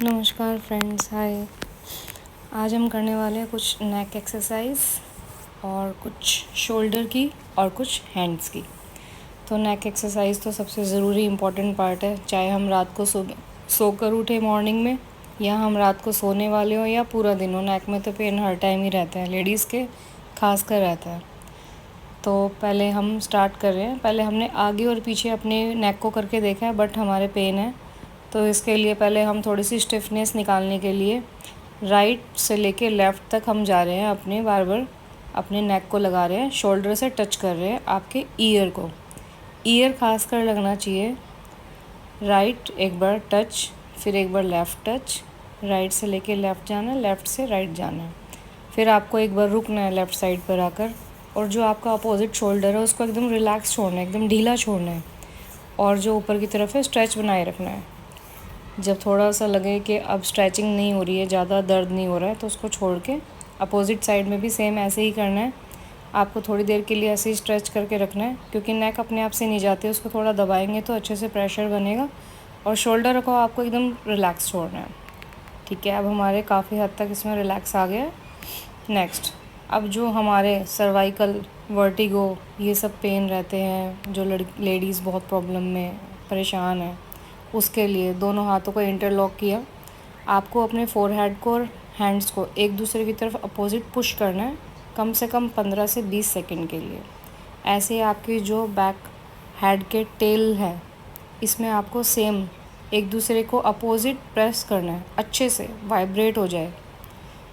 नमस्कार फ्रेंड्स, हाय। आज हम करने वाले हैं कुछ नेक एक्सरसाइज और कुछ शोल्डर की और कुछ हैंड्स की। तो नेक एक्सरसाइज तो सबसे ज़रूरी इम्पॉर्टेंट पार्ट है, चाहे हम रात को सोकर उठे मॉर्निंग में या हम रात को सोने वाले हों या पूरा दिन हो। नेक में तो पेन हर टाइम ही रहता है, लेडीज़ के खास कर रहता है। तो पहले हम स्टार्ट कर रहे हैं। पहले हमने आगे और पीछे अपने नेक को करके देखा है, बट हमारे पेन है, तो इसके लिए पहले हम थोड़ी सी स्टिफनेस निकालने के लिए राइट से लेके लेफ़्ट तक हम जा रहे हैं। अपने बार अपने नेक को लगा रहे हैं, शोल्डर से टच कर रहे हैं आपके ईयर को। ईयर खास कर लगना चाहिए। राइट एक बार टच, फिर एक बार लेफ़्ट टच, राइट से लेके लेफ़्ट जाना है, लेफ़्ट से राइट जाना है। फिर आपको एक बार रुकना है लेफ़्ट साइड पर आकर, और जो आपका अपोजिट शोल्डर है उसको एकदम रिलैक्स छोड़ना है, एकदम ढीला छोड़ना है, और जो ऊपर की तरफ है स्ट्रेच बनाए रखना है। जब थोड़ा सा लगे कि अब स्ट्रेचिंग नहीं हो रही है, ज़्यादा दर्द नहीं हो रहा है, तो उसको छोड़ के अपोजिट साइड में भी सेम ऐसे ही करना है। आपको थोड़ी देर के लिए ऐसे ही स्ट्रेच करके रखना है, क्योंकि नेक अपने आप से नहीं जाती है, उसको थोड़ा दबाएंगे तो अच्छे से प्रेशर बनेगा। और शोल्डर को आपको एकदम रिलैक्स छोड़ना है। ठीक है, अब हमारे काफ़ी हद तक इसमें रिलैक्स आ गया है। नेक्स्ट, अब जो हमारे सर्वाइकल, वर्टिगो, ये सब पेन रहते हैं, जो लेडीज़ बहुत प्रॉब्लम में परेशान है, उसके लिए दोनों हाथों को इंटरलॉक किया। आपको अपने फोरहेड को और हैंड्स को एक दूसरे की तरफ अपोजिट पुश करना है, कम से कम 15 से 20 सेकंड के लिए। ऐसे आपकी जो बैक हेड के टेल है, इसमें आपको सेम एक दूसरे को अपोजिट प्रेस करना है, अच्छे से वाइब्रेट हो जाए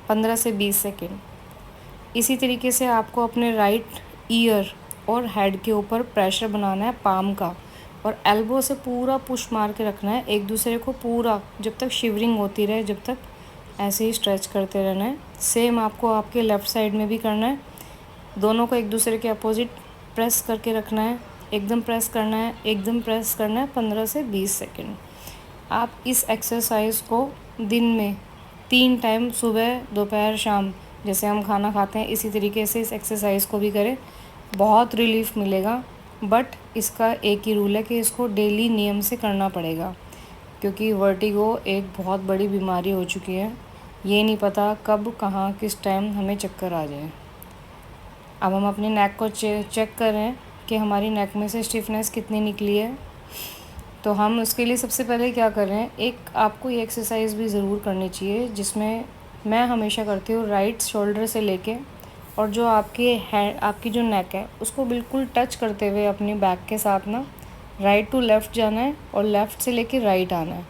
15 से 20 सेकंड। इसी तरीके से आपको अपने राइट ईयर और हेड के ऊपर प्रेशर बनाना है पाम का, और एल्बो से पूरा पुश मार के रखना है एक दूसरे को पूरा, जब तक शिवरिंग होती रहे, जब तक ऐसे ही स्ट्रेच करते रहना है। सेम आपको आपके लेफ़्ट साइड में भी करना है। दोनों को एक दूसरे के अपोजिट प्रेस करके रखना है, एकदम प्रेस करना है, एकदम प्रेस करना है 15 से 20 सेकंड। आप इस एक्सरसाइज को दिन में 3 टाइम, सुबह, दोपहर, शाम, जैसे हम खाना खाते हैं इसी तरीके से इस एक्सरसाइज को भी करें, बहुत रिलीफ मिलेगा। बट इसका एक ही रूल है कि इसको डेली नियम से करना पड़ेगा, क्योंकि वर्टिगो एक बहुत बड़ी बीमारी हो चुकी है। ये नहीं पता कब, कहाँ, किस टाइम हमें चक्कर आ जाए। अब हम अपने नेक को चेक कर रहे हैं कि हमारी नेक में से स्टिफनेस कितनी निकली है। तो हम उसके लिए सबसे पहले क्या कर रहे हैं, एक आपको ये एक्सरसाइज भी ज़रूर करनी चाहिए, जिसमें मैं हमेशा करती हूँ। राइट शोल्डर से लेके और जो आपकी जो नेक है उसको बिल्कुल टच करते हुए अपनी बैक के साथ ना राइट टू लेफ़्ट जाना है, और लेफ़्ट से लेके राइट आना है।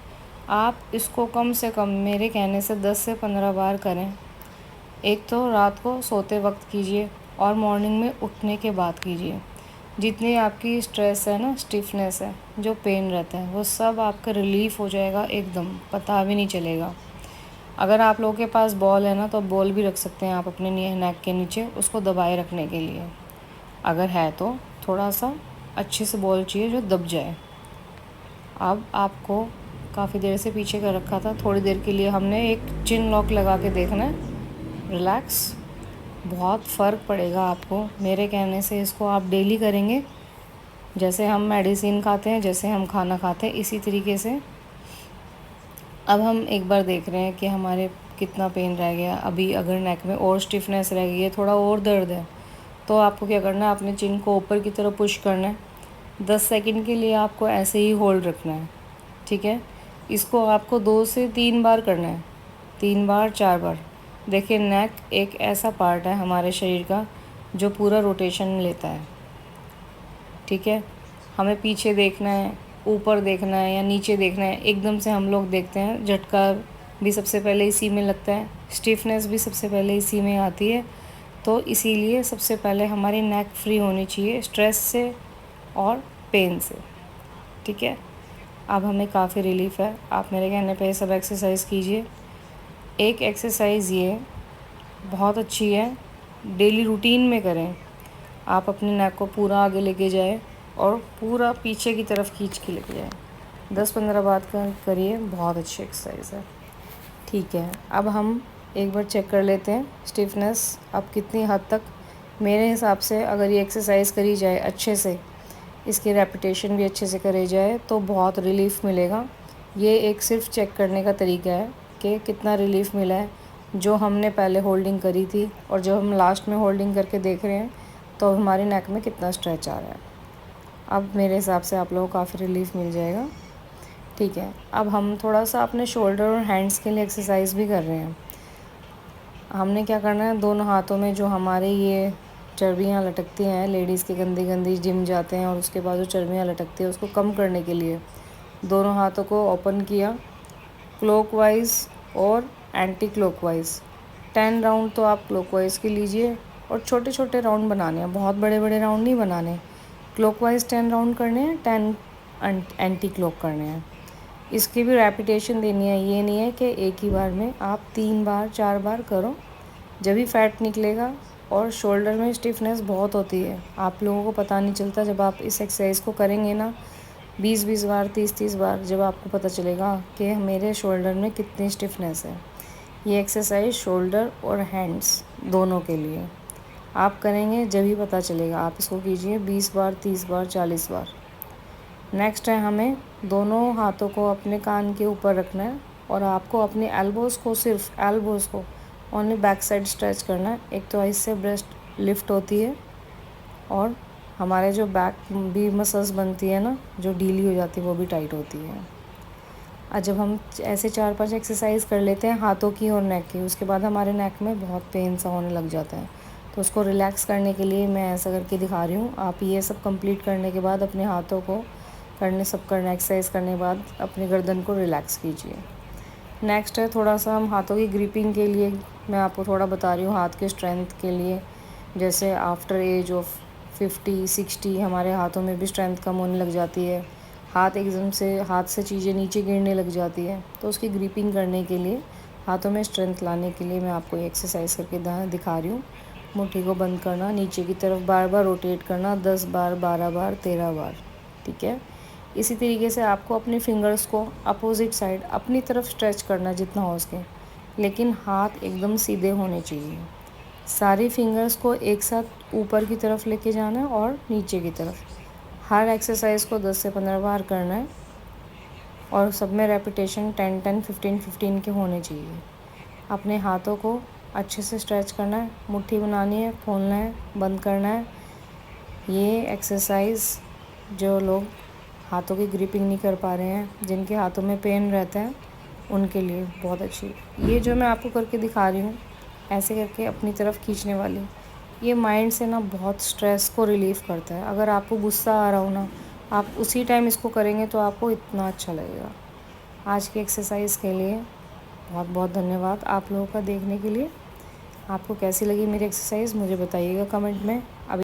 आप इसको कम से कम मेरे कहने से 10 से 15 बार करें। एक तो रात को सोते वक्त कीजिए और मॉर्निंग में उठने के बाद कीजिए। जितनी आपकी स्ट्रेस है ना, स्टिफनेस है, जो पेन रहता है, वो सब आपका रिलीफ़ हो जाएगा, एकदम पता भी नहीं चलेगा। अगर आप लोगों के पास बॉल है ना, तो बॉल भी रख सकते हैं आप अपने नेक के नीचे, उसको दबाए रखने के लिए। अगर है तो थोड़ा सा अच्छे से बॉल चाहिए जो दब जाए। अब आपको काफ़ी देर से पीछे कर रखा था, थोड़ी देर के लिए हमने एक चिन लॉक लगा के देखना है। रिलैक्स, बहुत फ़र्क पड़ेगा आपको मेरे कहने से। इसको आप डेली करेंगे, जैसे हम मेडिसिन खाते हैं, जैसे हम खाना खाते हैं, इसी तरीके से। अब हम एक बार देख रहे हैं कि हमारे कितना पेन रह गया। अभी अगर नेक में और स्टिफनेस रह गई है, थोड़ा और दर्द है, तो आपको क्या करना है, अपने चिन को ऊपर की तरफ पुश करना है। 10 सेकंड के लिए आपको ऐसे ही होल्ड रखना है। ठीक है, इसको आपको 2 से 3 बार करना है, 3 बार, 4 बार। देखिए, नेक एक ऐसा पार्ट है हमारे शरीर का जो पूरा रोटेशन लेता है। ठीक है, हमें पीछे देखना है, ऊपर देखना है या नीचे देखना है, एकदम से हम लोग देखते हैं, झटका भी सबसे पहले इसी में लगता है, स्टिफनेस भी सबसे पहले इसी में आती है। तो इसीलिए सबसे पहले हमारी नेक फ्री होनी चाहिए स्ट्रेस से और पेन से। ठीक है, अब हमें काफ़ी रिलीफ़ है। आप मेरे कहने पे सब एक्सरसाइज कीजिए। एक एक्सरसाइज ये बहुत अच्छी है, डेली रूटीन में करें। आप अपने नेक को पूरा आगे लेके जाए और पूरा पीछे की तरफ खींच के लेके जाए। 10-15 बार करिए, बहुत अच्छी एक्सरसाइज है। ठीक है, अब हम एक बार चेक कर लेते हैं स्टिफनेस अब कितनी हद तक। मेरे हिसाब से अगर ये एक्सरसाइज करी जाए अच्छे से, इसकी रेपिटेशन भी अच्छे से करे जाए, तो बहुत रिलीफ़ मिलेगा। ये एक सिर्फ चेक करने का तरीका है कि कितना रिलीफ़ मिला है जो हमने पहले होल्डिंग करी थी और जो हम लास्ट में होल्डिंग करके देख रहे हैं, तो अब हमारी नेक में कितना स्ट्रेच आ रहा है। अब मेरे हिसाब से आप लोगों को काफ़ी रिलीफ़ मिल जाएगा। ठीक है, अब हम थोड़ा सा अपने शोल्डर और हैंड्स के लिए एक्सरसाइज भी कर रहे हैं। हमने क्या करना है, दोनों हाथों में जो हमारे ये चर्बियाँ लटकती हैं, लेडीज़ की गंदी गंदी जिम जाते हैं और उसके बाद जो चर्बियाँ लटकती हैं उसको कम करने के लिए दोनों हाथों को ओपन किया, क्लॉकवाइज और एंटी क्लॉकवाइज। 10 राउंड तो आप क्लॉकवाइज के लीजिए और छोटे छोटे राउंड बनाने हैं, बहुत बड़े बड़े राउंड नहीं बनाने। क्लॉकवाइज 10 राउंड करने हैं, 10 एंटी क्लॉक करने हैं। इसकी भी रेपिटेशन देनी है, ये नहीं है कि एक ही बार में आप 3 बार 4 बार करो, जब भी फैट निकलेगा। और शोल्डर में स्टिफनेस बहुत होती है, आप लोगों को पता नहीं चलता। जब आप इस एक्सरसाइज को करेंगे ना 20-20 बार 30-30 बार, जब आपको पता चलेगा कि मेरे शोल्डर में कितनी स्टिफनेस है। ये एक्सरसाइज शोल्डर और हैंड्स दोनों के लिए आप करेंगे जब ही पता चलेगा। आप इसको कीजिए 20 बार 30 बार 40 बार। नेक्स्ट है, हमें दोनों हाथों को अपने कान के ऊपर रखना है और आपको अपने एल्बोज़ को, सिर्फ एल्बोज़ को ओनली बैक साइड स्ट्रेच करना है। एक तो इससे ब्रेस्ट लिफ्ट होती है और हमारे जो बैक भी मसल्स बनती है ना, जो ढीली हो जाती है, वो भी टाइट होती है। और जब हम ऐसे 4-5 एक्सरसाइज कर लेते हैं हाथों की और नेक की, उसके बाद हमारे नेक में बहुत पेन सा होने लग जाता है। तो उसको रिलैक्स करने के लिए मैं ऐसा करके दिखा रही हूँ। आप ये सब कंप्लीट करने के बाद अपने हाथों को एक्सरसाइज करने के बाद अपनी गर्दन को रिलैक्स कीजिए। नेक्स्ट है, थोड़ा सा हम हाथों की ग्रिपिंग के लिए मैं आपको थोड़ा बता रही हूँ, हाथ के स्ट्रेंथ के लिए। जैसे आफ्टर एज ऑफ 50-60 हमारे हाथों में भी स्ट्रेंथ कम होने लग जाती है, हाथ से चीज़ें नीचे गिरने लग जाती है। तो उसकी ग्रिपिंग करने के लिए, हाथों में स्ट्रेंथ लाने के लिए मैं आपको ये एक्सरसाइज करके दिखा रही हूँ। मुट्ठी को बंद करना, नीचे की तरफ बार बार रोटेट करना, 10 बार 12 बार 13 बार। ठीक है, इसी तरीके से आपको अपने फिंगर्स को अपोजिट साइड अपनी तरफ स्ट्रेच करना जितना हो सके, लेकिन हाथ एकदम सीधे होने चाहिए। सारी फिंगर्स को एक साथ ऊपर की तरफ लेके जाना है और नीचे की तरफ। हर एक्सरसाइज को 10 से 15 बार करना है और सब में रेपिटेशन 10-10 15-15 के होने चाहिए। अपने हाथों को अच्छे से स्ट्रेच करना है, मुट्ठी बनानी है, खोलना है, बंद करना है। ये एक्सरसाइज जो लोग हाथों की ग्रिपिंग नहीं कर पा रहे हैं, जिनके हाथों में पेन रहता है, उनके लिए बहुत अच्छी। ये जो मैं आपको करके दिखा रही हूँ, ऐसे करके अपनी तरफ खींचने वाली, ये माइंड से ना बहुत स्ट्रेस को रिलीफ़ करता है। अगर आपको गुस्सा आ रहा हो ना, आप उसी टाइम इसको करेंगे तो आपको इतना अच्छा लगेगा। आज की एक्सरसाइज के लिए बहुत बहुत धन्यवाद आप लोगों का देखने के लिए। आपको कैसी लगी मेरी एक्सरसाइज मुझे बताइएगा कमेंट में। अभी